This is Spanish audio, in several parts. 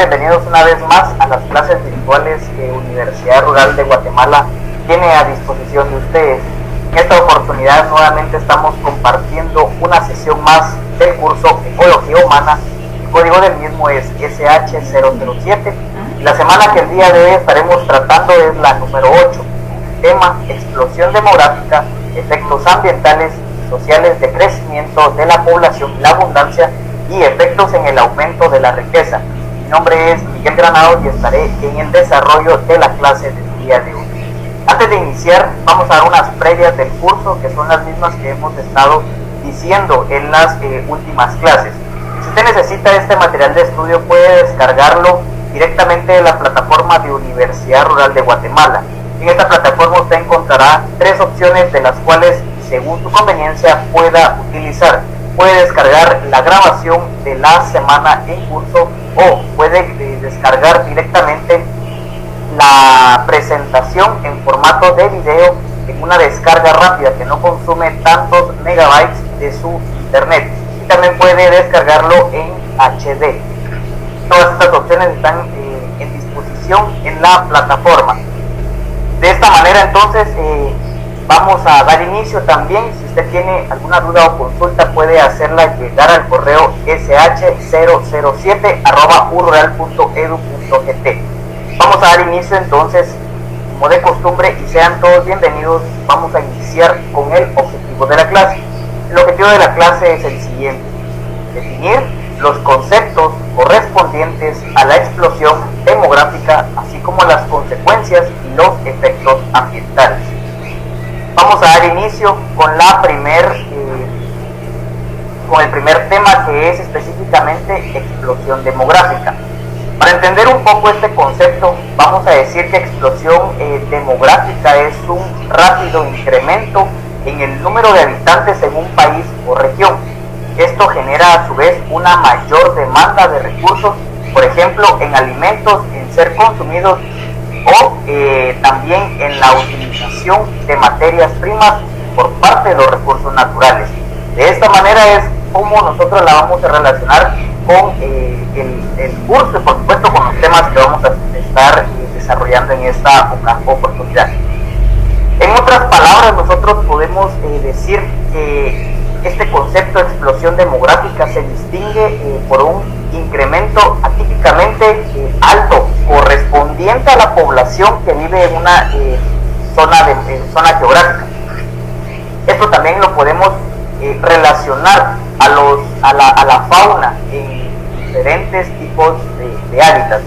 Bienvenidos una vez más a las clases virtuales que Universidad Rural de Guatemala tiene a disposición de ustedes. En esta oportunidad nuevamente estamos compartiendo una sesión más del curso Ecología Humana. El código del mismo es SH007. La semana que el día de hoy estaremos tratando es la número 8. Tema: explosión demográfica, efectos ambientales y sociales de crecimiento de la población y la abundancia y efectos en el aumento de la riqueza. Mi nombre es Miguel Granados y estaré en el desarrollo de la clase del día de hoy. Antes de iniciar, vamos a dar unas previas del curso, que son las mismas que hemos estado diciendo en las últimas clases. Si usted necesita este material de estudio, puede descargarlo directamente de la plataforma de Universidad Rural de Guatemala. En esta plataforma usted encontrará tres opciones de las cuales, según su conveniencia, pueda utilizar. Puede descargar la grabación de la semana en curso o puede descargar directamente la presentación en formato de video en una descarga rápida que no consume tantos megabytes de su internet, y también puede descargarlo en HD. Todas estas opciones están en disposición en la plataforma. De esta manera entonces vamos a dar inicio. También, si usted tiene alguna duda o consulta, puede hacerla llegar al correo sh007@urural.edu.gt. Vamos a dar inicio entonces, como de costumbre, y sean todos bienvenidos. Vamos a iniciar con el objetivo de la clase. El objetivo de la clase es el siguiente: definir los conceptos correspondientes a la explosión demográfica, así como las consecuencias y los efectos ambientales. Vamos a dar inicio con el primer tema, que es específicamente explosión demográfica. Para entender un poco este concepto, vamos a decir que explosión demográfica es un rápido incremento en el número de habitantes en un país o región. Esto genera a su vez una mayor demanda de recursos, por ejemplo, en alimentos en ser consumidos o también en la utilización de materias primas por parte de los recursos naturales. De esta manera es como nosotros la vamos a relacionar con el curso y por supuesto con los temas que vamos a estar desarrollando en esta oportunidad. En otras palabras, nosotros podemos decir que este concepto de explosión demográfica se distingue por un incremento atípicamente alto correspondiente a la población que vive en una zona geográfica. Esto también lo podemos relacionar a la fauna en diferentes tipos de hábitats.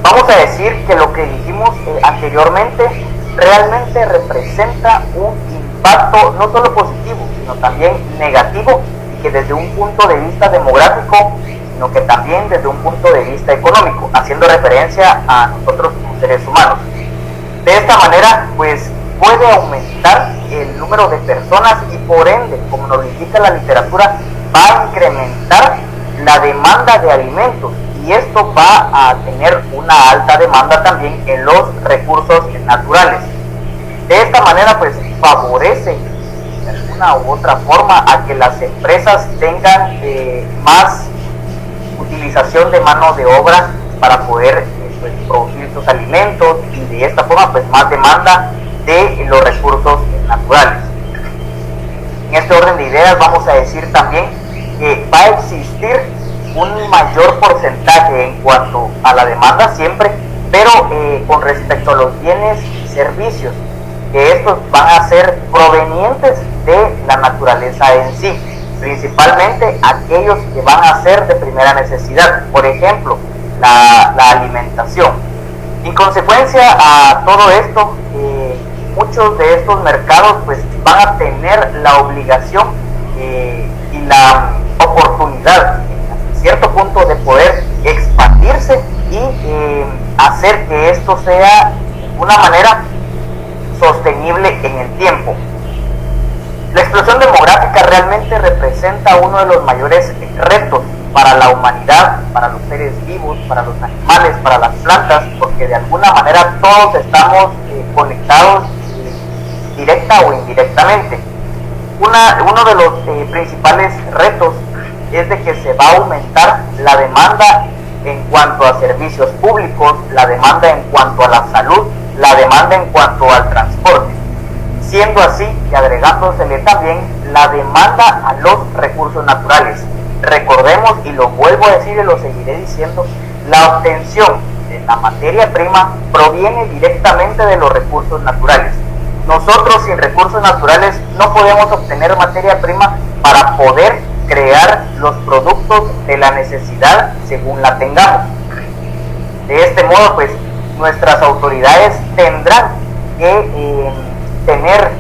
Vamos a decir que lo que dijimos anteriormente realmente representa un impacto no solo positivo, sino también negativo, y que desde un punto de vista demográfico, sino que también desde un punto de vista económico, haciendo referencia a nosotros como seres humanos. De esta manera, pues puede aumentar el número de personas y por ende, como nos lo indica la literatura, va a incrementar la demanda de alimentos, y esto va a tener una alta demanda también en los recursos naturales. De esta manera, pues favorece de alguna u otra forma a que las empresas tengan más utilización de mano de obra para poder pues, producir sus alimentos, y de esta forma pues más demanda de los recursos naturales. En este orden de ideas vamos a decir también que va a existir un mayor porcentaje en cuanto a la demanda siempre, pero con respecto a los bienes y servicios, que estos van a ser provenientes de la naturaleza en sí, principalmente aquellos que van a ser de primera necesidad, por ejemplo, la alimentación. En consecuencia a todo esto, muchos de estos mercados pues van a tener la obligación y la oportunidad, en cierto punto, de poder expandirse y hacer que esto sea de una manera sostenible en el tiempo. La explosión demográfica realmente representa uno de los mayores retos para la humanidad, para los seres vivos, para los animales, para las plantas, porque de alguna manera todos estamos conectados directa o indirectamente. Uno de los principales retos es de que se va a aumentar la demanda en cuanto a servicios públicos, la demanda en cuanto a la salud, la demanda en cuanto al transporte. Siendo así, y agregándosele también la demanda a los recursos naturales. Recordemos, y lo vuelvo a decir y lo seguiré diciendo, la obtención de la materia prima proviene directamente de los recursos naturales. Nosotros sin recursos naturales no podemos obtener materia prima para poder crear los productos de la necesidad según la tengamos. De este modo, pues, nuestras autoridades tendrán que tener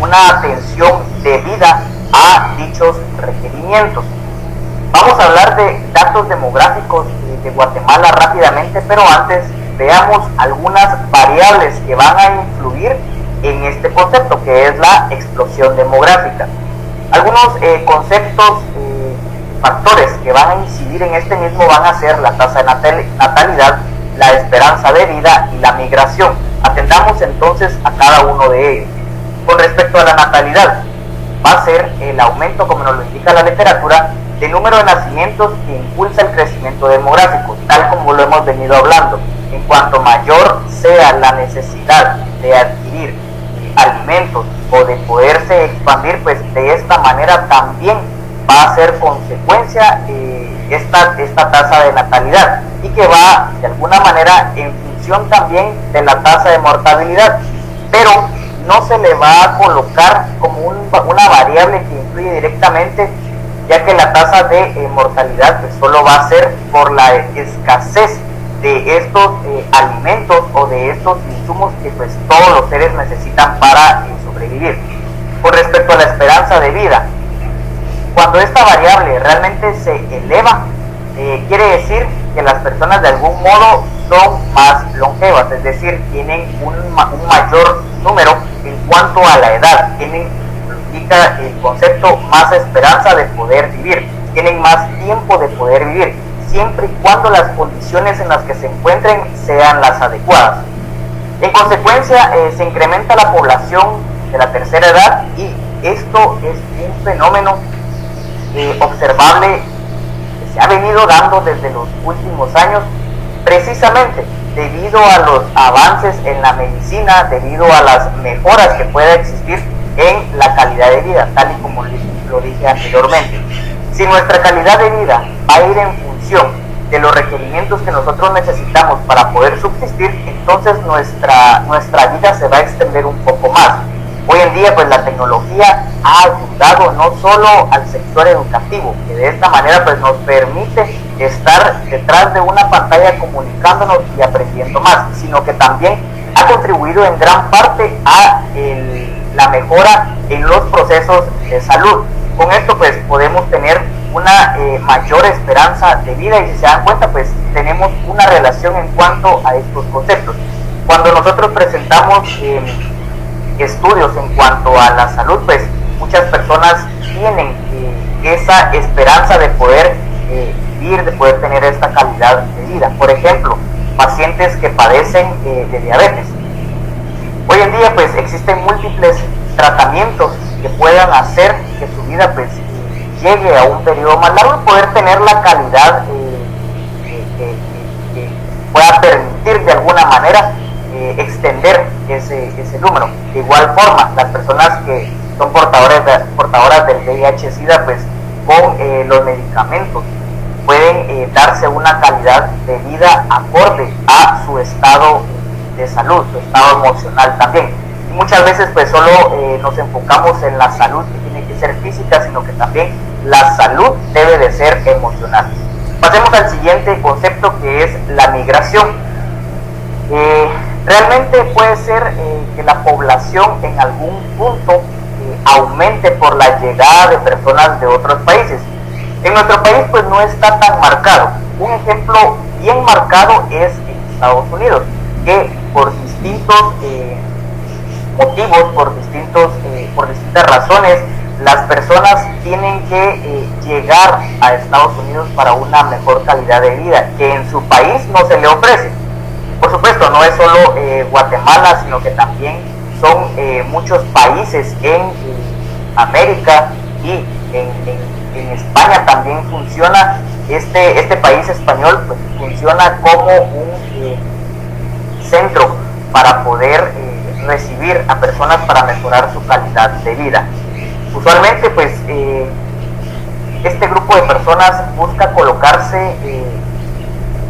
una atención debida a dichos requerimientos. Vamos a hablar de datos demográficos de Guatemala rápidamente, pero antes veamos algunas variables que van a influir en este concepto, que es la explosión demográfica. Algunos conceptos, factores que van a incidir en este mismo van a ser la tasa de natalidad, la esperanza de vida y la migración. Atendamos entonces a cada uno de ellos. Con respecto a la natalidad, va a ser el aumento, como nos lo indica la literatura, del número de nacimientos que impulsa el crecimiento demográfico, tal como lo hemos venido hablando. En cuanto mayor sea la necesidad de adquirir alimentos o de poderse expandir, pues de esta manera también va a ser consecuencia esta tasa de natalidad, y que va de alguna manera en función también de la tasa de mortalidad, pero no se le va a colocar como una variable que influye directamente, ya que la tasa de mortalidad pues solo va a ser por la escasez de estos alimentos o de estos insumos que pues todos los seres necesitan para sobrevivir. Con respecto a la esperanza de vida, cuando esta variable realmente se eleva, quiere decir que las personas de algún modo son más longevas, es decir, tienen un mayor número en cuanto a la edad, indica el concepto más esperanza de poder vivir, tienen más tiempo de poder vivir, siempre y cuando las condiciones en las que se encuentren sean las adecuadas. En consecuencia, se incrementa la población de la tercera edad, y esto es un fenómeno observable que se ha venido dando desde los últimos años, precisamente debido a los avances en la medicina, debido a las mejoras que pueda existir en la calidad de vida, tal y como lo dije anteriormente. Si nuestra calidad de vida va a ir en función de los requerimientos que nosotros necesitamos para poder subsistir, entonces nuestra vida se va a extender un poco más. Hoy en día pues la tecnología ha ayudado no solo al sector educativo, que de esta manera pues nos permite estar detrás de una pantalla comunicándonos y aprendiendo más, sino que también ha contribuido en gran parte a la mejora en los procesos de salud. Con esto pues podemos tener una mayor esperanza de vida, y si se dan cuenta pues tenemos una relación en cuanto a estos conceptos. Cuando nosotros presentamos estudios en cuanto a la salud, pues muchas personas tienen esa esperanza de poder vivir, de poder tener esta calidad de vida. Por ejemplo, pacientes que padecen de diabetes. Hoy en día pues existen múltiples tratamientos que puedan hacer que su vida pues llegue a un periodo más largo y poder tener la calidad que pueda permitir de alguna manera extender ese número. De igual forma, las personas que son portadoras del VIH-Sida, pues con los medicamentos pueden darse una calidad de vida acorde a su estado de salud, su estado emocional también. Y muchas veces pues solo nos enfocamos en la salud que tiene que ser física, sino que también la salud debe de ser emocional. Pasemos al siguiente concepto, que es la migración. Realmente puede ser que la población en algún punto aumente por la llegada de personas de otros países. En nuestro país pues no está tan marcado. Un ejemplo bien marcado es en Estados Unidos, que por distintos motivos, por distintas razones, las personas tienen que llegar a Estados Unidos para una mejor calidad de vida que en su país no se le ofrece. Por supuesto, no es solo Guatemala, sino que también son muchos países en América, y en España también funciona este país español pues, funciona como un centro para poder recibir a personas para mejorar su calidad de vida. Usualmente pues este grupo de personas busca colocarse,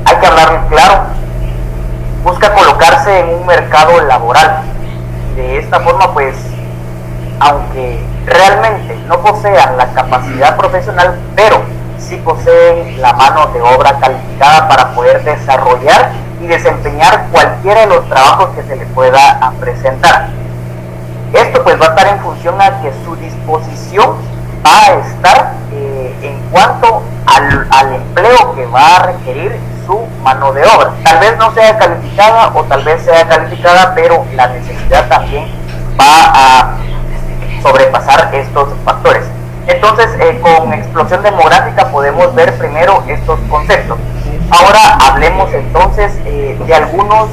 hay que hablar claro, busca colocarse en un mercado laboral. De esta forma pues, aunque realmente no posean la capacidad profesional, pero sí poseen la mano de obra calificada para poder desarrollar y desempeñar cualquiera de los trabajos que se le pueda presentar. Esto pues va a estar en función a que su disposición va a estar en cuanto al empleo que va a requerir su mano de obra. Tal vez no sea calificada o tal vez sea calificada, pero la necesidad también va a sobrepasar estos factores. Entonces, con explosión demográfica podemos ver primero estos conceptos. Ahora hablemos entonces de algunos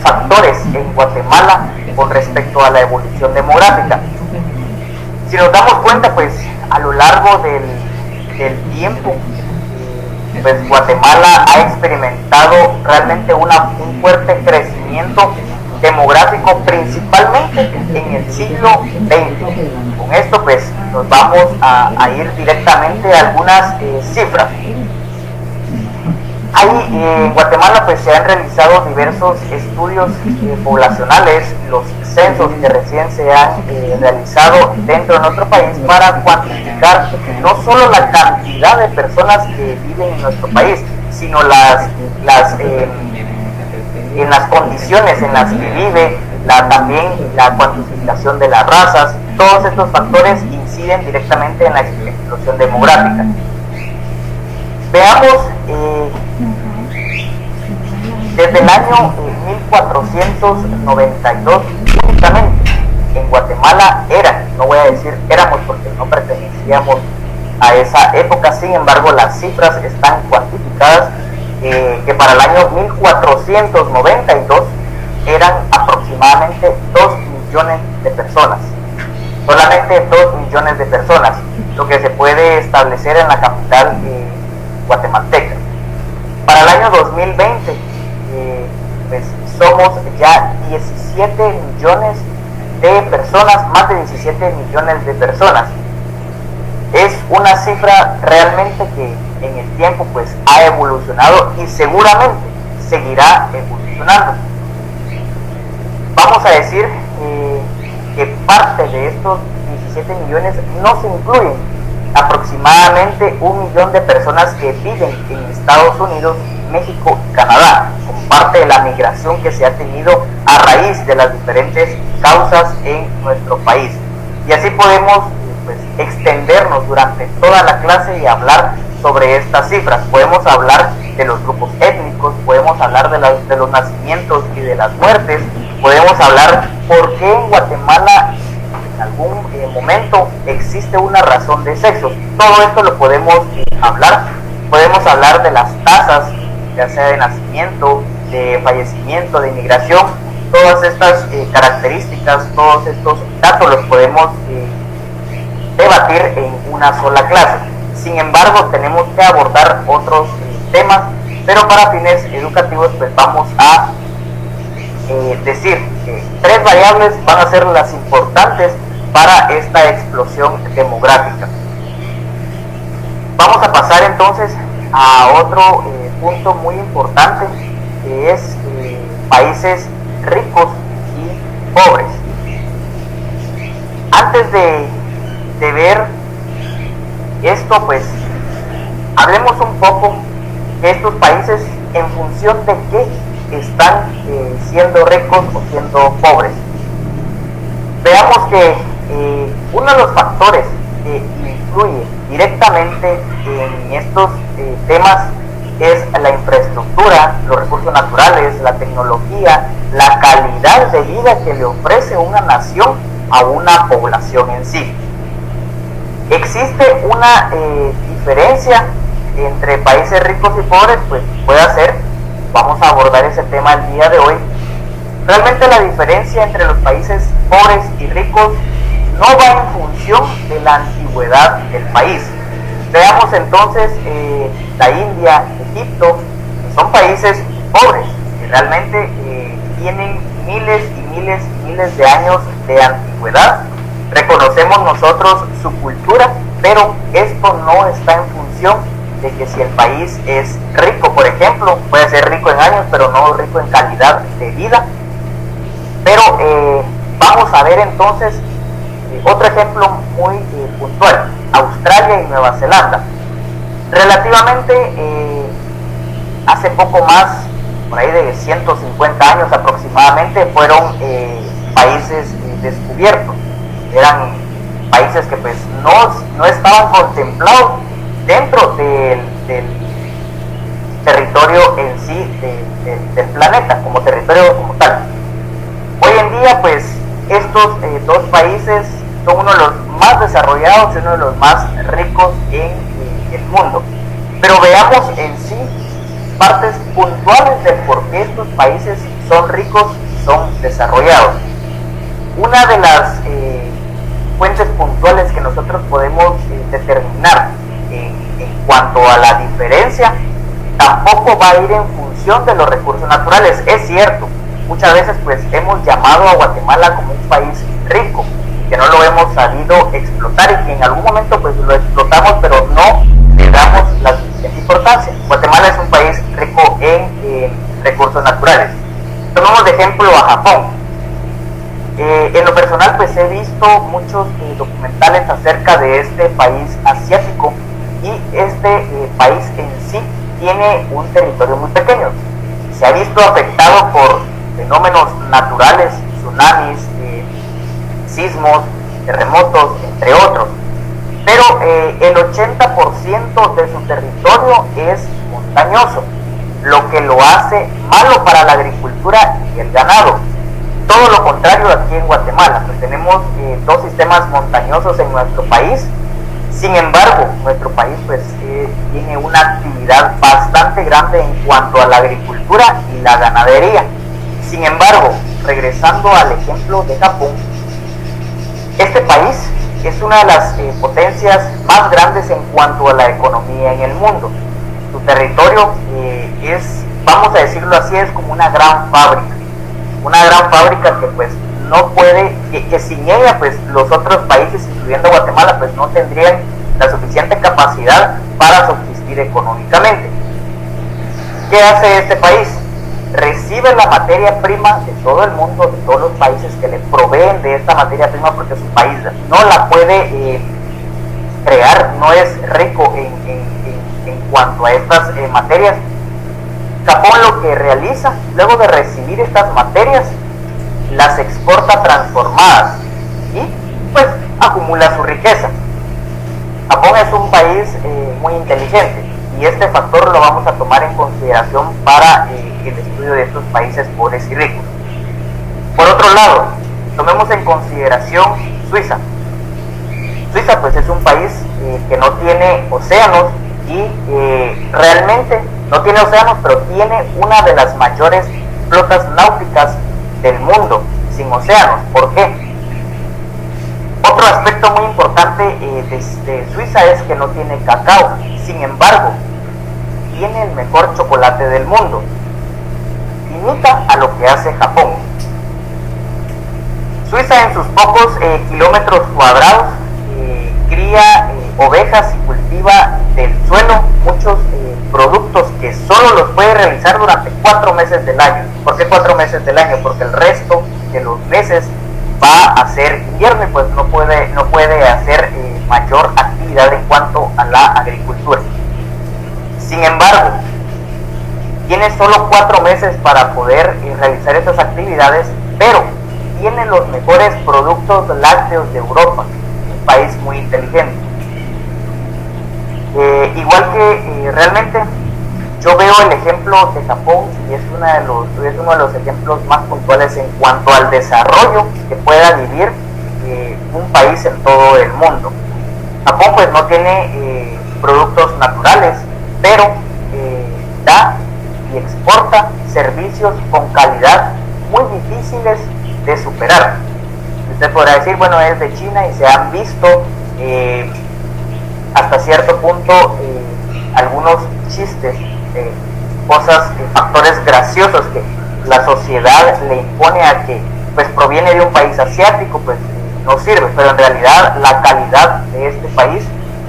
factores en Guatemala con respecto a la evolución demográfica. Si nos damos cuenta, pues a lo largo del tiempo, pues Guatemala ha experimentado realmente un fuerte crecimiento demográfico, principalmente en el siglo XX. Con esto pues nos vamos a ir directamente a algunas cifras. Ahí en Guatemala pues se han realizado diversos estudios poblacionales, los censos que recién se han realizado dentro de nuestro país para cuantificar no solo la cantidad de personas que viven en nuestro país, sino en las condiciones en las que vive, también la cuantificación de las razas. Todos estos factores inciden directamente en la explosión demográfica. Veamos, desde el año 1492 únicamente en Guatemala no voy a decir éramos porque no pertenecíamos a esa época, sin embargo las cifras están cuantificadas, que para el año 1492 eran aproximadamente 2 millones de personas. Solamente 2 millones de personas, lo que se puede establecer en la capital guatemalteca. Para el año 2020 pues somos ya 17 millones de personas, más de 17 millones de personas. Es una cifra realmente que en el tiempo pues ha evolucionado y seguramente seguirá evolucionando. Vamos a decir que parte de estos 17 millones no se incluyen aproximadamente 1 millón de personas que viven en Estados Unidos, México y Canadá, como parte de la migración que se ha tenido a raíz de las diferentes causas en nuestro país. Y así podemos pues, extendernos durante toda la clase y hablar sobre estas cifras. Podemos hablar de los grupos étnicos, podemos hablar de los nacimientos y de las muertes, podemos hablar por qué en Guatemala en algún momento existe una razón de sexo. Todo esto lo podemos hablar. Podemos hablar de las tasas, ya sea de nacimiento, de fallecimiento, de inmigración. Todas estas características, todos estos datos los podemos debatir en una sola clase. Sin embargo, tenemos que abordar otros temas, pero para fines educativos pues vamos a decir que 3 variables van a ser las importantes para esta explosión demográfica. Vamos a pasar entonces a otro punto muy importante, que es países ricos y pobres. Antes de ver esto, pues hablemos un poco de estos países en función de qué están siendo ricos o siendo pobres. Veamos que uno de los factores que influye directamente en estos temas es la infraestructura, los recursos naturales, la tecnología, la calidad de vida que le ofrece una nación a una población en sí. Existe una diferencia entre países ricos y pobres, pues puede ser, vamos a abordar ese tema el día de hoy. Realmente la diferencia entre los países pobres y ricos no va en función de la antigüedad del país. Veamos entonces la India, Egipto, que son países pobres, que realmente tienen miles y miles y miles de años de antigüedad. Reconocemos nosotros su cultura, pero esto no está en función de que si el país es rico, por ejemplo, puede ser rico en años, pero no rico en calidad de vida. Pero vamos a ver entonces otro ejemplo muy puntual, Australia y Nueva Zelanda. Relativamente hace poco más, por ahí de 150 años aproximadamente, fueron países descubiertos. Eran países que pues no estaban contemplados dentro del territorio en sí del planeta, como territorio como tal. Hoy en día pues estos dos países son uno de los más desarrollados y uno de los más ricos en el mundo. Pero veamos en sí partes puntuales de por qué estos países son ricos y son desarrollados. Una de las fuentes puntuales que nosotros podemos determinar en cuanto a la diferencia tampoco va a ir en función de los recursos naturales. Es cierto, muchas veces pues hemos llamado a Guatemala como un país rico, que no lo hemos sabido explotar y que en algún momento pues lo explotamos, pero no le damos la suficiente importancia. Guatemala es un país rico en recursos naturales. Tomemos de ejemplo a Japón. En lo personal pues he visto muchos documentales acerca de este país asiático y este país en sí tiene un territorio muy pequeño. Se ha visto afectado por fenómenos naturales, tsunamis, sismos, terremotos, entre otros. Pero el 80% de su territorio es montañoso, lo que lo hace malo para la agricultura y el ganado. Todo lo contrario aquí en Guatemala, pues tenemos dos sistemas montañosos en nuestro país. Sin embargo, nuestro país pues tiene una actividad bastante grande en cuanto a la agricultura y la ganadería. Sin embargo, regresando al ejemplo de Japón, este país es una de las potencias más grandes en cuanto a la economía en el mundo. Su territorio es, vamos a decirlo así, es como una gran fábrica. Una gran fábrica que pues no puede, que sin ella pues los otros países, incluyendo Guatemala, pues no tendrían la suficiente capacidad para subsistir económicamente. ¿Qué hace este país? Recibe la materia prima de todo el mundo, de todos los países que le proveen de esta materia prima, porque su país no la puede crear, no es rico en cuanto a estas materias. Japón lo que realiza, luego de recibir estas materias, las exporta transformadas y pues acumula su riqueza. Japón es un país muy inteligente y este factor lo vamos a tomar en consideración para el estudio de estos países pobres y ricos. Por otro lado, tomemos en consideración Suiza. Suiza pues es un país que no tiene océanos y realmente no tiene océanos, pero tiene una de las mayores flotas náuticas del mundo sin océanos. ¿Por qué? Otro aspecto muy importante de Suiza es que no tiene cacao. Sin embargo, tiene el mejor chocolate del mundo. Imita a lo que hace Japón. Suiza en sus pocos kilómetros cuadrados cría ovejas y cultiva del suelo muchos productos que solo los puede realizar durante 4 meses del año. ¿Por qué 4 meses del año? Porque el resto de los meses va a ser invierno y pues no puede hacer mayor actividad en cuanto a la agricultura. Sin embargo, tiene solo 4 meses para poder realizar esas actividades, pero tiene los mejores productos lácteos de Europa, un país muy inteligente. Igual que realmente yo veo el ejemplo de Japón y es uno de los ejemplos más puntuales en cuanto al desarrollo que pueda vivir un país en todo el mundo. Japón pues no tiene productos naturales, pero da y exporta servicios con calidad muy difíciles de superar. Usted podrá decir, bueno, es de China y se han visto hasta cierto punto algunos chistes, cosas, factores graciosos que la sociedad le impone a que pues proviene de un país asiático, pues no sirve, pero en realidad la calidad de este país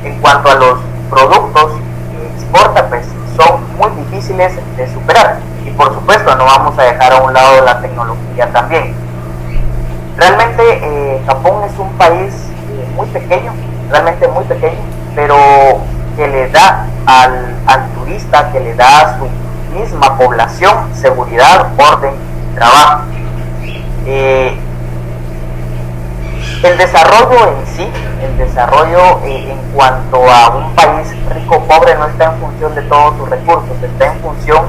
en cuanto a los productos que exporta pues son muy difíciles de superar, y por supuesto no vamos a dejar a un lado la tecnología también. Realmente Japón es un país muy pequeño, realmente muy pequeño, pero que le da al turista, que le da a su misma población seguridad, orden, trabajo. El desarrollo en sí, el desarrollo en cuanto a un país rico o pobre no está en función de todos sus recursos, está en función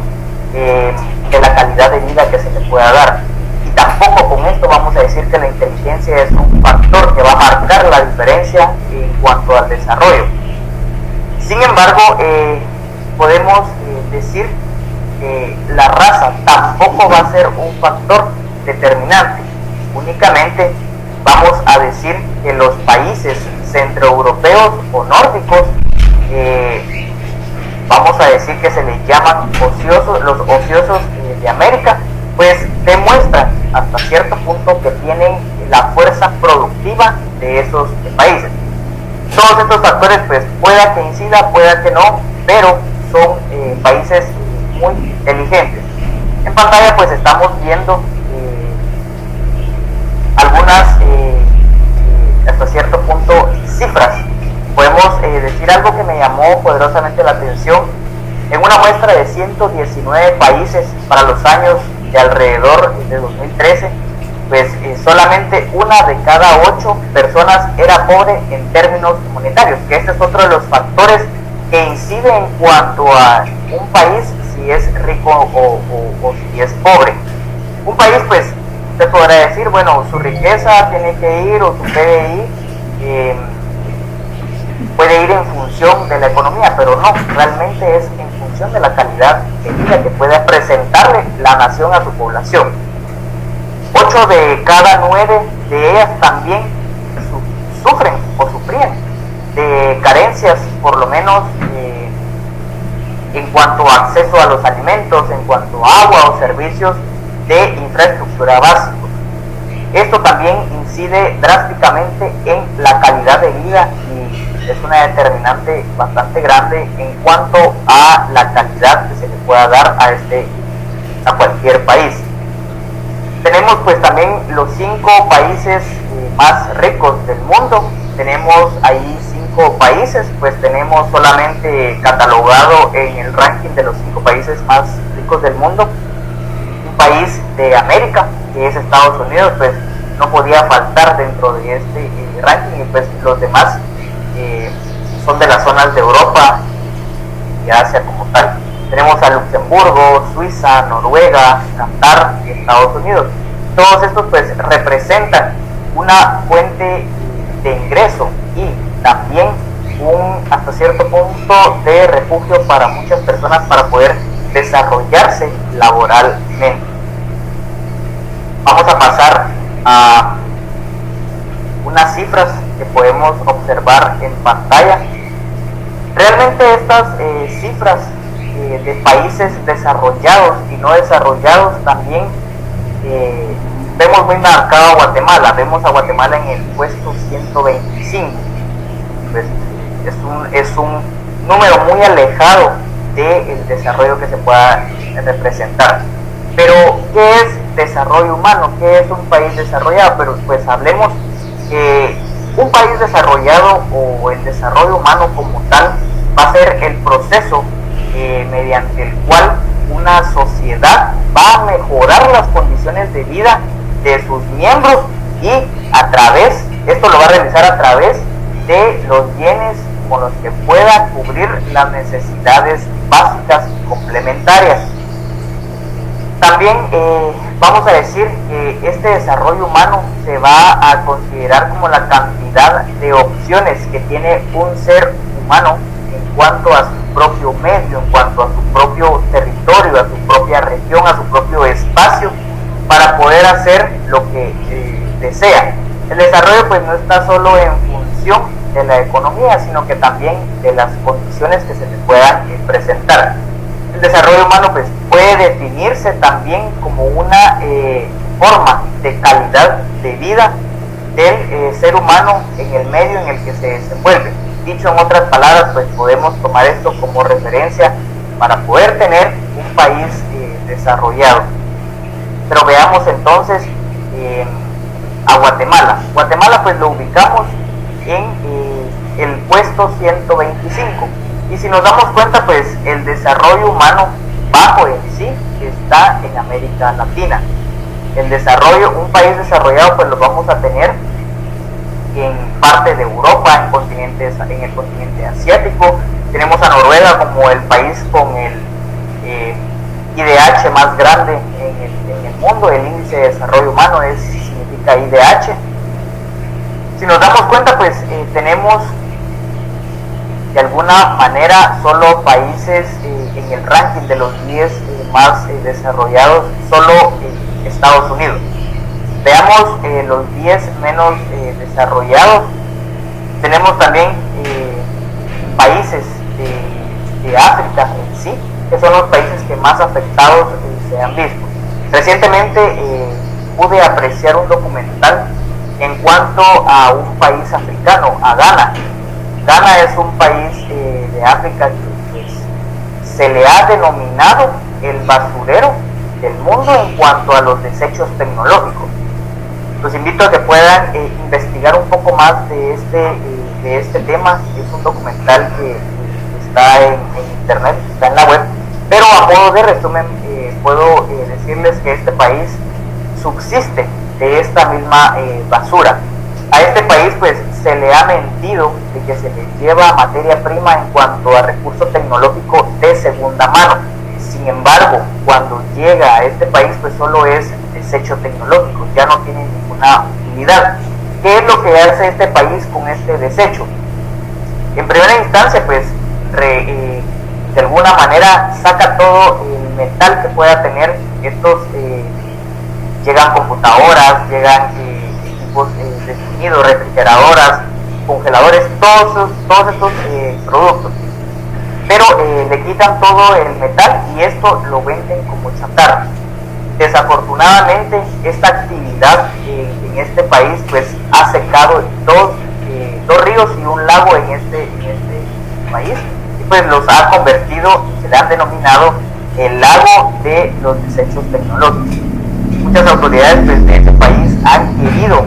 de la calidad de vida que se le pueda dar. Y tampoco con esto vamos a decir que la inteligencia es un factor que va a marcar la diferencia en cuanto al desarrollo. Sin embargo, podemos decir que la raza tampoco va a ser un factor determinante. Únicamente vamos a decir que los países centroeuropeos o nórdicos, vamos a decir que se les llaman ociosos, los ociosos de América, pues demuestran hasta cierto punto que tienen la fuerza productiva de esos países. Todos estos factores pues pueda que incida, pueda que no, pero son países muy inteligentes. En pantalla pues estamos viendo algunas hasta cierto punto cifras. Podemos decir algo que me llamó poderosamente la atención. En una muestra de 119 países para los años de alrededor de 2013, pues solamente una de cada 8 personas era pobre en términos monetarios, que este es otro de los factores que incide en cuanto a un país si es rico o si es pobre. Un país pues usted podrá decir, bueno, su riqueza tiene que ir, o su PDI puede ir en función de la economía, pero no, realmente es en función de la calidad de vida que pueda presentarle la nación a su población. 8 de cada 9 de ellas también sufren o sufrían de carencias, por lo menos en cuanto a acceso a los alimentos, en cuanto a agua o servicios de infraestructura básicos. Esto también incide drásticamente en la calidad de vida y es una determinante bastante grande en cuanto a la calidad que se le pueda dar a cualquier país. Tenemos pues también los 5 países más ricos del mundo. Tenemos ahí 5 países, pues tenemos solamente catalogado en el ranking de los 5 países más ricos del mundo un país de América, que es Estados Unidos, pues no podía faltar dentro de este ranking, y pues los demás son de las zonas de Europa y Asia como tal. Tenemos a Luxemburgo, Suiza, Noruega, Qatar y Estados Unidos. Todos estos pues representan una fuente de ingreso y también hasta cierto punto de refugio para muchas personas para poder desarrollarse laboralmente. Vamos a pasar a unas cifras que podemos observar en pantalla. Realmente estas cifras de países desarrollados y no desarrollados también vemos muy marcado a Guatemala. Vemos a Guatemala en el puesto 125. Pues, es un número muy alejado del desarrollo que se pueda representar. Pero ¿qué es desarrollo humano? ¿Qué es un país desarrollado? Pero pues hablemos que un país desarrollado o el desarrollo humano como tal va a ser el proceso mediante el cual una sociedad va a mejorar las condiciones de vida de sus miembros y esto lo va a realizar a través de los bienes con los que pueda cubrir las necesidades básicas y complementarias. También vamos a decir que este desarrollo humano se va a considerar como la cantidad de opciones que tiene un ser humano en cuanto a su propio medio, en cuanto a su propio territorio, a su propia región, a su propio espacio, para poder hacer lo que desea. El desarrollo pues no está solo en función de la economía, sino que también de las condiciones que se le puedan presentar. El desarrollo humano pues puede definirse también como una forma de calidad de vida del ser humano en el medio en el que se desenvuelve. Dicho en otras palabras, pues podemos tomar esto como referencia para poder tener un país desarrollado. Pero veamos entonces a Guatemala. Guatemala pues lo ubicamos en el puesto 125, y si nos damos cuenta pues el desarrollo humano bajo en sí está en América Latina. El desarrollo, un país desarrollado pues lo vamos a tener en parte de Europa, en el continente asiático. Tenemos a Noruega como el país con el IDH más grande en el mundo. El índice de desarrollo humano significa IDH. Si nos damos cuenta pues tenemos de alguna manera solo países en el ranking de los 10 más desarrollados, solo Estados Unidos. Veamos los 10 menos desarrollados. Tenemos también países de África en sí, que son los países que más afectados se han visto. Recientemente pude apreciar un documental en cuanto a un país africano, a Ghana. Ghana es un país de África que pues, se le ha denominado el basurero del mundo en cuanto a los desechos tecnológicos. Los invito a que puedan investigar un poco más de este tema. Es un documental que está en internet, está en la web, pero a modo de resumen puedo decirles que este país subsiste de esta misma basura. A este país pues se le ha mentido de que se le lleva materia prima en cuanto a recurso tecnológico de segunda mano. Sin embargo, cuando llega a este país pues solo es desecho tecnológico, ya no tiene ninguna utilidad. ¿Qué es lo que hace este país con este desecho? En primera instancia pues de alguna manera saca todo el metal que pueda tener estos, llegan computadoras, llegan equipos de sonido, refrigeradoras, congeladores, todos estos productos, pero le quitan todo el metal y esto lo venden como chatarra. Desafortunadamente esta actividad en este país pues ha secado dos ríos y un lago en este país, y pues los ha convertido, se le han denominado el lago de los desechos tecnológicos. Muchas autoridades pues, de este país han querido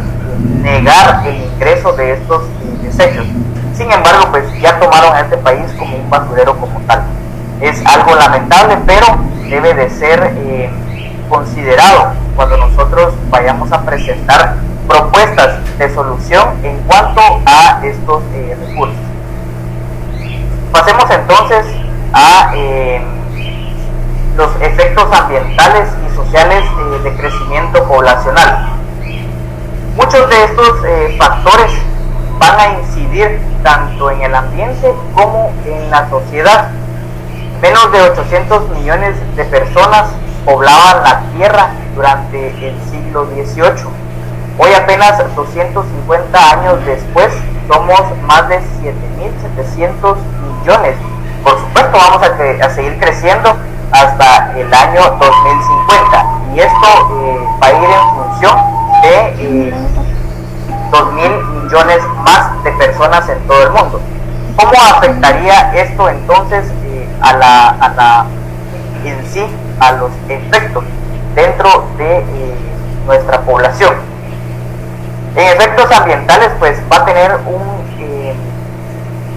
negar el ingreso de estos desechos. Sin embargo, pues ya tomaron a este país como un basurero como tal. Es algo lamentable, pero debe de ser considerado cuando nosotros vayamos a presentar propuestas de solución en cuanto a estos recursos. Pasemos entonces a los efectos ambientales y sociales de crecimiento poblacional. Muchos de estos factores van a incidir tanto en el ambiente como en la sociedad. Menos de 800 millones de personas poblaban la Tierra durante el siglo XVIII. Hoy, apenas 250 años después, somos más de 7.700 millones. Por supuesto, vamos a seguir creciendo hasta el año 2050, y esto va a ir en función de 2.000 millones más de personas en todo el mundo. ¿Cómo afectaría esto entonces en sí a los efectos dentro de nuestra población? En efectos ambientales pues va a tener un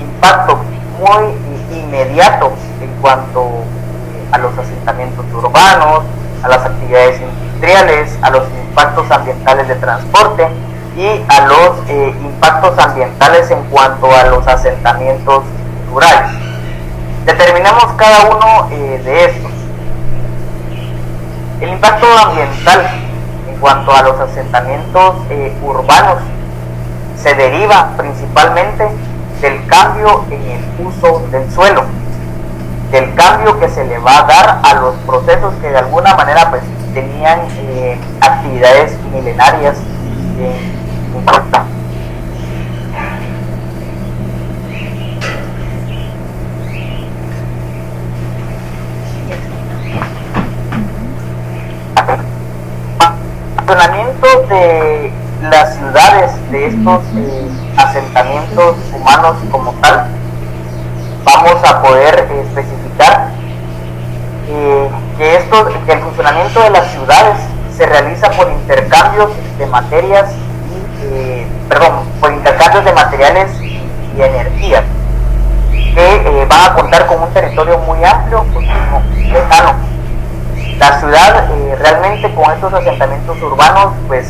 impacto muy inmediato en cuanto a los asentamientos urbanos, a las actividades industriales, a los impactos ambientales de transporte y a los impactos ambientales en cuanto a los asentamientos rurales. Determinamos cada uno de estos. El impacto ambiental en cuanto a los asentamientos urbanos se deriva principalmente del cambio en el uso del suelo, del cambio que se le va a dar a los procesos que de alguna manera pues tenían actividades milenarias. funcionamiento de las ciudades, de estos asentamientos humanos como tal, vamos a poder especificar que el funcionamiento de las ciudades se realiza por intercambios de materias por intercambios de materiales y energía, que van a contar con un territorio muy amplio, continuo, lejano. La ciudad realmente con estos asentamientos urbanos, pues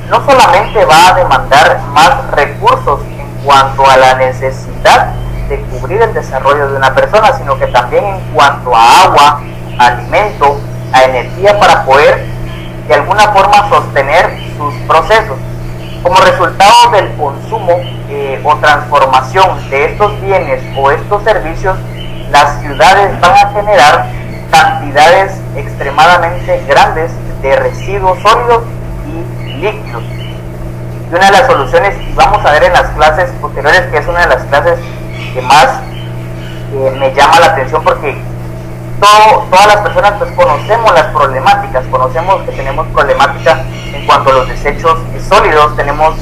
no solamente va a demandar más recursos en cuanto a la necesidad de cubrir el desarrollo de una persona, sino que también en cuanto a agua, a alimento, a energía para poder de alguna forma sostener sus procesos. Como resultado del consumo o transformación de estos bienes o estos servicios, las ciudades van a generar cantidades extremadamente grandes de residuos sólidos y líquidos. Y una de las soluciones, y vamos a ver en las clases posteriores, que es una de las clases que más me llama la atención, porque todas las personas pues conocemos las problemáticas, conocemos que tenemos problemática en cuanto a los desechos sólidos, tenemos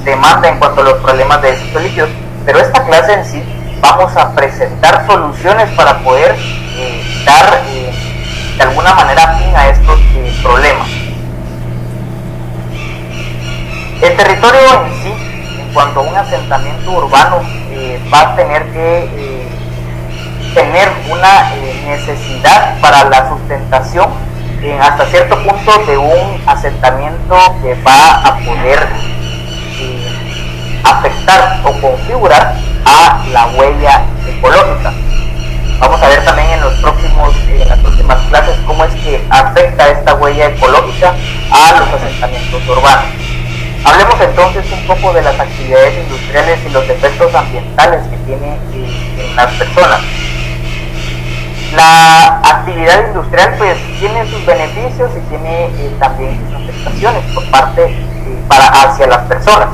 demanda en cuanto a los problemas de desechos líquidos, pero esta clase en sí vamos a presentar soluciones para poder dar de alguna manera fin a estos problemas. El territorio en sí, en cuanto a un asentamiento urbano, va a tener que tener una necesidad para la sustentación hasta cierto punto de un asentamiento que va a poder afectar o configurar a la huella ecológica. Vamos a ver también en las próximas clases cómo es que afecta esta huella ecológica a los asentamientos urbanos. Hablemos entonces un poco de las actividades industriales y los efectos ambientales que tiene en las personas. La actividad industrial pues tiene sus beneficios y tiene también sus afectaciones hacia las personas.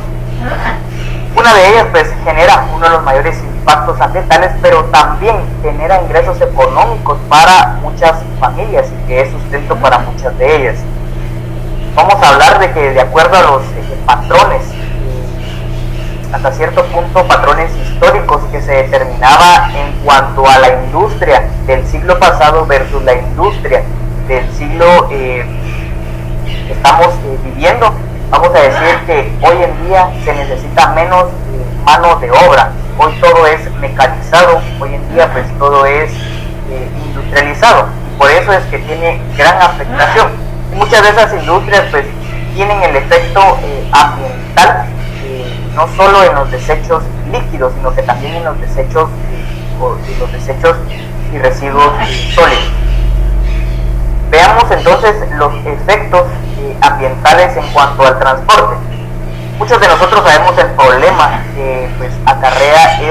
Una de ellas pues genera uno de los mayores impactos ambientales, pero también genera ingresos económicos para muchas familias y que es sustento para muchas de ellas. Vamos a hablar de que de acuerdo a los patrones, hasta cierto punto patrones históricos que se determinaba en cuanto a la industria del siglo pasado versus la industria del siglo que estamos viviendo, vamos a decir que hoy en día se necesita menos mano de obra. Hoy todo es mecanizado, hoy en día pues todo es industrializado, y por eso es que tiene gran afectación. Y muchas de esas industrias pues tienen el efecto ambiental, no solo en los desechos líquidos, sino que también en los desechos y residuos sólidos. Veamos entonces los efectos ambientales en cuanto al transporte. Muchos de nosotros sabemos el problema que pues acarrea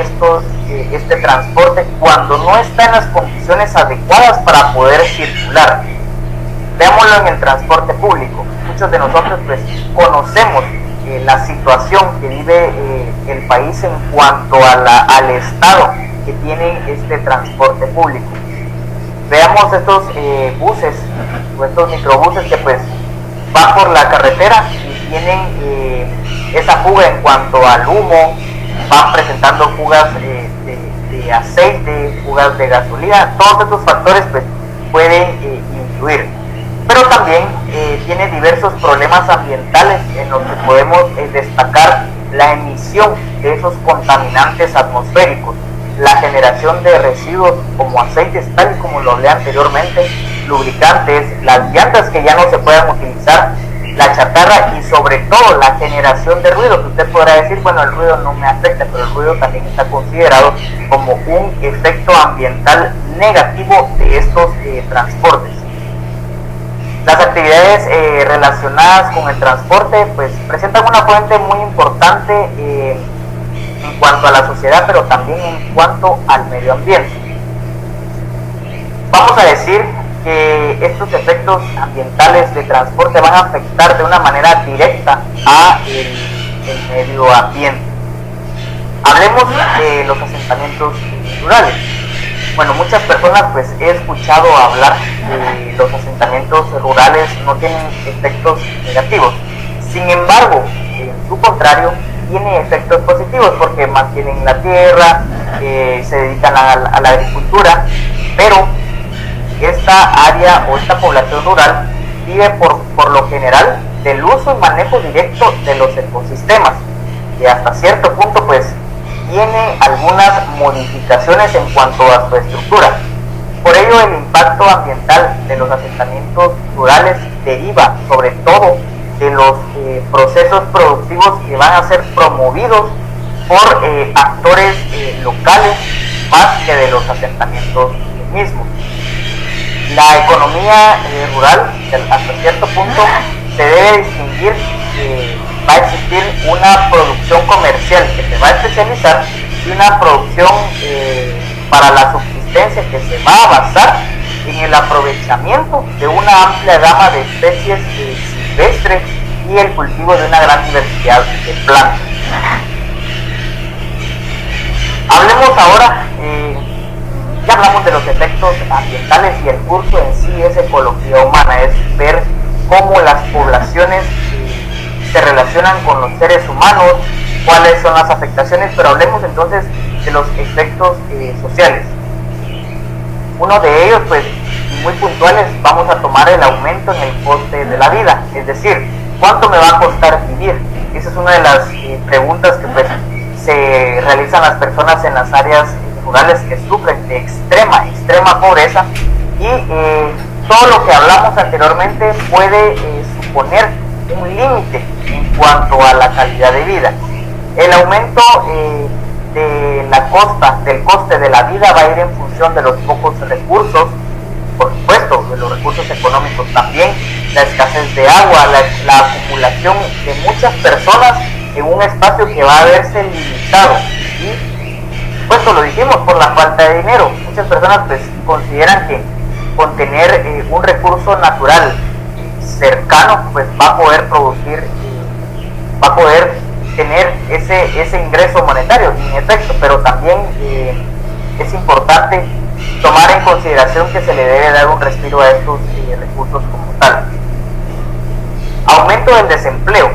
este transporte cuando no está en las condiciones adecuadas para poder circular. Veámoslo en el transporte público. Muchos de nosotros pues conocemos la situación que vive el país en cuanto a al estado que tiene este transporte público. Veamos estos buses o estos microbuses que pues van por la carretera y tienen esa fuga en cuanto al humo, van presentando fugas de aceite, fugas de gasolina. Todos estos factores pues pueden influir, pero también tiene diversos problemas ambientales en los que podemos destacar la emisión de esos contaminantes atmosféricos, la generación de residuos como aceites, tal y como lo hablé anteriormente, lubricantes, las llantas que ya no se puedan utilizar, la chatarra y sobre todo la generación de ruido, que usted podrá decir, bueno, el ruido no me afecta, pero el ruido también está considerado como un efecto ambiental negativo de estos transportes. Las actividades relacionadas con el transporte pues presentan una fuente muy importante en cuanto a la sociedad, pero también en cuanto al medio ambiente. Vamos a decir que estos efectos ambientales de transporte van a afectar de una manera directa a el medio ambiente. Hablemos de los asentamientos rurales. Bueno, muchas personas pues he escuchado hablar que los asentamientos rurales no tienen efectos negativos. Sin embargo, en su contrario, tiene efectos positivos porque mantienen la tierra, se dedican a la agricultura, pero esta área o esta población rural vive por lo general del uso y manejo directo de los ecosistemas, y hasta cierto punto pues tiene algunas modificaciones en cuanto a su estructura. Por ello el impacto ambiental de los asentamientos rurales deriva sobre todo de los procesos productivos que van a ser promovidos por actores locales más que de los asentamientos mismos. La economía rural hasta cierto punto se debe distinguir que va a existir una producción comercial que se va a especializar y una producción para la subsistencia que se va a basar en el aprovechamiento de una amplia gama de especies silvestres y el cultivo de una gran diversidad de plantas. Hablemos ahora, ya hablamos de los efectos ambientales y el curso en sí es ecología humana, es ver cómo las poblaciones se relacionan con los seres humanos, cuáles son las afectaciones, pero hablemos entonces de los efectos sociales. Uno de ellos, pues, muy puntuales, vamos a tomar el aumento en el coste de la vida, es decir, ¿cuánto me va a costar vivir? Esa es una de las preguntas que pues se realizan las personas en las áreas rurales que sufren de extrema pobreza, y todo lo que hablamos anteriormente puede suponer un límite en cuanto a la calidad de vida. El aumento del coste de la vida va a ir en función de los pocos recursos, por supuesto, de los recursos económicos también, la escasez de agua, la acumulación de muchas personas en un espacio que va a verse limitado, y pues lo dijimos, por la falta de dinero. Muchas personas pues consideran que con tener un recurso natural cercano pues va a poder producir, va a poder tener ese ingreso monetario, en efecto, pero también es importante tomar en consideración que se le debe dar un respiro a estos recursos como tal. Aumento del desempleo.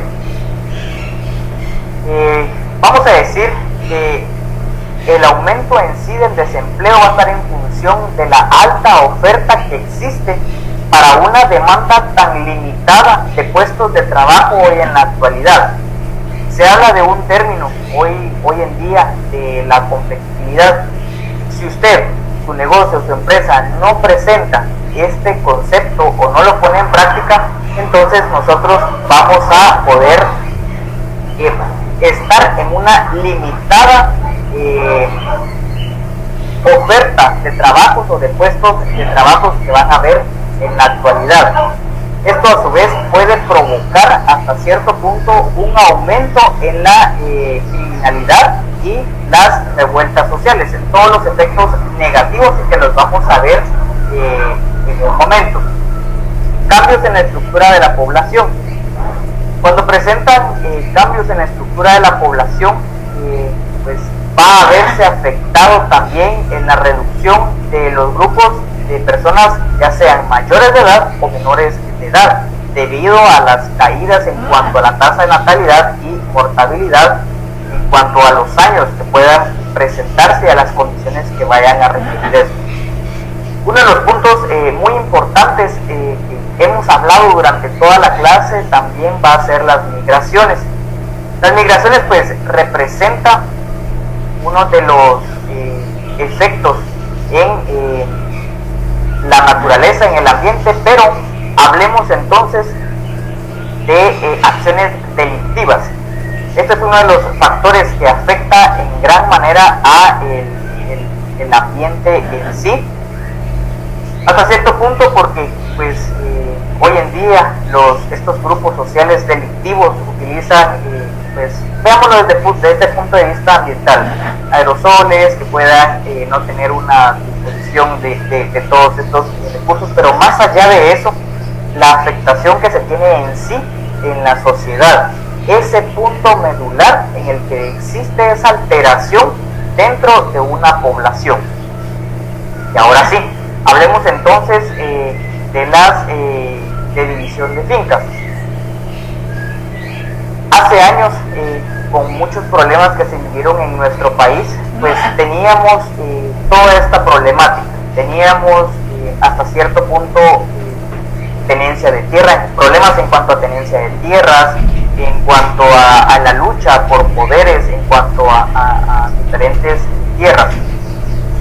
Vamos a decir que el aumento en sí del desempleo va a estar en función de la alta oferta que existe para una demanda tan limitada de puestos de trabajo hoy en la actualidad. Se habla de un término hoy en día de la competitividad. Si usted, su negocio, su empresa no presenta este concepto o no lo pone en práctica, entonces nosotros vamos a poder estar en una limitada oferta de trabajos o de puestos de trabajos que van a haber en la actualidad. Esto a su vez puede provocar hasta cierto punto un aumento en la criminalidad y las revueltas sociales, en todos los efectos negativos que los vamos a ver en un momento. Cambios en la estructura de la población. Cuando presentan cambios en la estructura de la población, pues va a verse afectado también en la reducción de los grupos de personas, ya sean mayores de edad o menores de edad, debido a las caídas en cuanto a la tasa de natalidad y mortalidad, en cuanto a los años que puedan presentarse y a las condiciones que vayan a requerir eso. Uno de los puntos muy importantes que hemos hablado durante toda la clase también va a ser las migraciones. Las migraciones pues representan uno de los efectos en la naturaleza, en el ambiente, pero hablemos entonces de acciones delictivas. Este es uno de los factores que afecta en gran manera a el ambiente en sí, hasta cierto punto, porque pues hoy en día estos grupos sociales delictivos utilizan, pues veámoslo desde este punto de vista ambiental, aerosoles que puedan no tener una disposición de todos estos recursos, pero más allá de eso, la afectación que se tiene en sí en la sociedad, ese punto medular en el que existe esa alteración dentro de una población. Y ahora sí, hablemos entonces de las de división de fincas. Hace años, con muchos problemas que se vivieron en nuestro país, pues teníamos toda esta problemática. Teníamos hasta cierto punto tenencia de tierra, problemas en cuanto a tenencia de tierras, en cuanto a la lucha por poderes, en cuanto a diferentes tierras.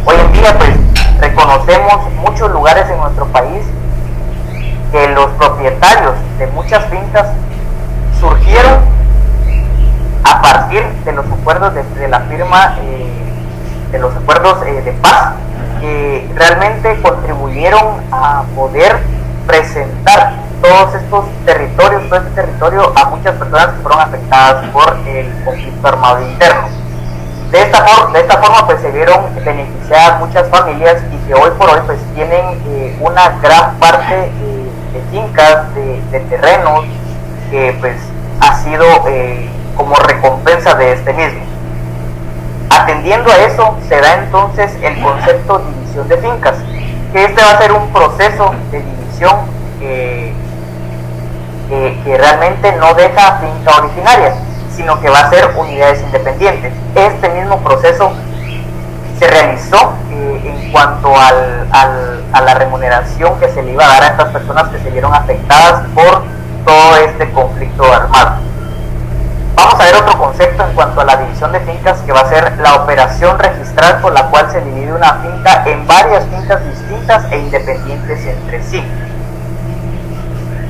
Hoy en día pues reconocemos muchos lugares en nuestro país que los propietarios de muchas fincas surgieron a partir de los acuerdos de la firma de los acuerdos de paz, que realmente contribuyeron a poder presentar todos estos territorios, todo este territorio a muchas personas que fueron afectadas por el conflicto armado interno. De esta forma pues se vieron beneficiadas muchas familias y que hoy por hoy pues tienen una gran parte de fincas, de terrenos que pues ha sido como recompensa de este mismo. Atendiendo a eso se da entonces el concepto de división de fincas, que este va a ser un proceso de división que realmente no deja finca originaria, sino que va a ser unidades independientes. Este mismo proceso se realizó en cuanto a la remuneración que se le iba a dar a estas personas que se vieron afectadas por todo este conflicto armado. Vamos a ver otro concepto en cuanto a la división de fincas, que va a ser la operación registral, por la cual se divide una finca en varias fincas distintas e independientes entre sí.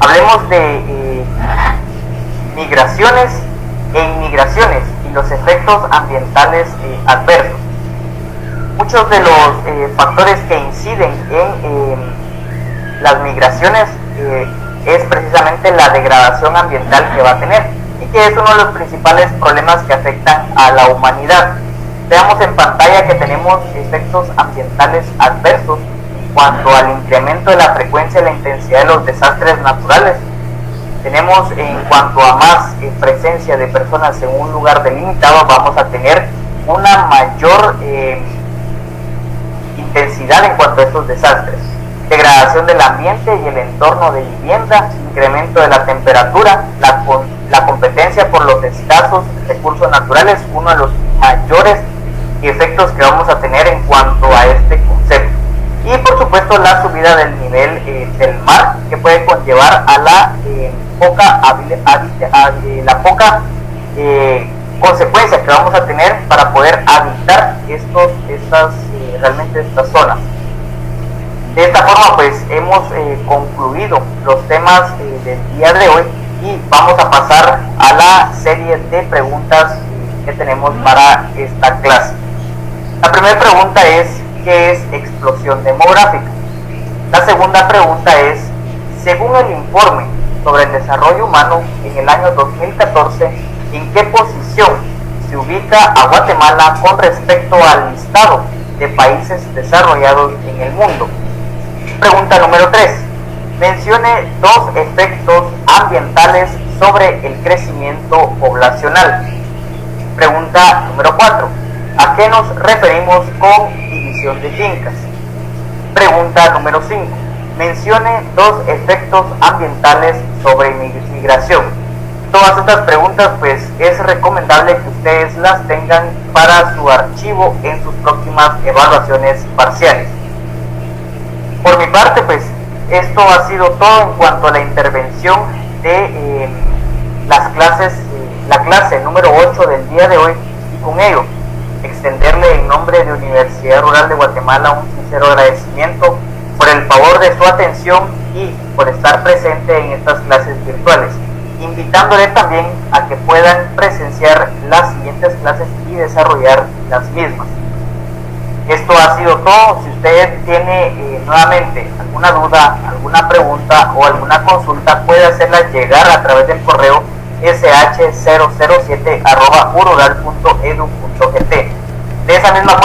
Hablemos de migraciones e inmigraciones y los efectos ambientales adversos. Muchos de los factores que inciden en las migraciones es precisamente la degradación ambiental que va a tener, y que es uno de los principales problemas que afectan a la humanidad. Veamos en pantalla que tenemos efectos ambientales adversos en cuanto al incremento de la frecuencia y la intensidad de los desastres naturales. Tenemos en cuanto a más presencia de personas en un lugar delimitado, vamos a tener una mayor intensidad en cuanto a estos desastres. Degradación del ambiente y el entorno de vivienda, incremento de la temperatura, la competencia por los escasos recursos naturales, uno de los mayores efectos que vamos a tener en cuanto a este concepto. Y por supuesto la subida del nivel del mar, que puede conllevar a la poca consecuencia que vamos a tener para poder habitar realmente estas zonas. De esta forma pues hemos concluido los temas del día de hoy, y vamos a pasar a la serie de preguntas que tenemos para esta clase. La primera pregunta es: ¿qué es explosión demográfica? La segunda pregunta es: según el informe sobre el desarrollo humano en el año 2014, ¿en qué posición se ubica a Guatemala con respecto al listado de países desarrollados en el mundo? Pregunta número 3. Mencione dos efectos ambientales sobre el crecimiento poblacional. Pregunta número 4. ¿A qué nos referimos con división de fincas? Pregunta número 5. Mencione dos efectos ambientales sobre migración. Todas estas preguntas pues es recomendable que ustedes las tengan para su archivo en sus próximas evaluaciones parciales. Por mi parte pues esto ha sido todo en cuanto a la intervención de las clases, la clase número 8 del día de hoy, y con ello extenderle en nombre de Universidad Rural de Guatemala un sincero agradecimiento por el favor de su atención y por estar presente en estas clases virtuales, invitándole también a que puedan presenciar las siguientes clases y desarrollar las mismas. Esto ha sido todo. Si usted tiene nuevamente alguna duda, alguna pregunta o alguna consulta, puede hacerla llegar a través del correo sh007@urural.edu.gt. De esa misma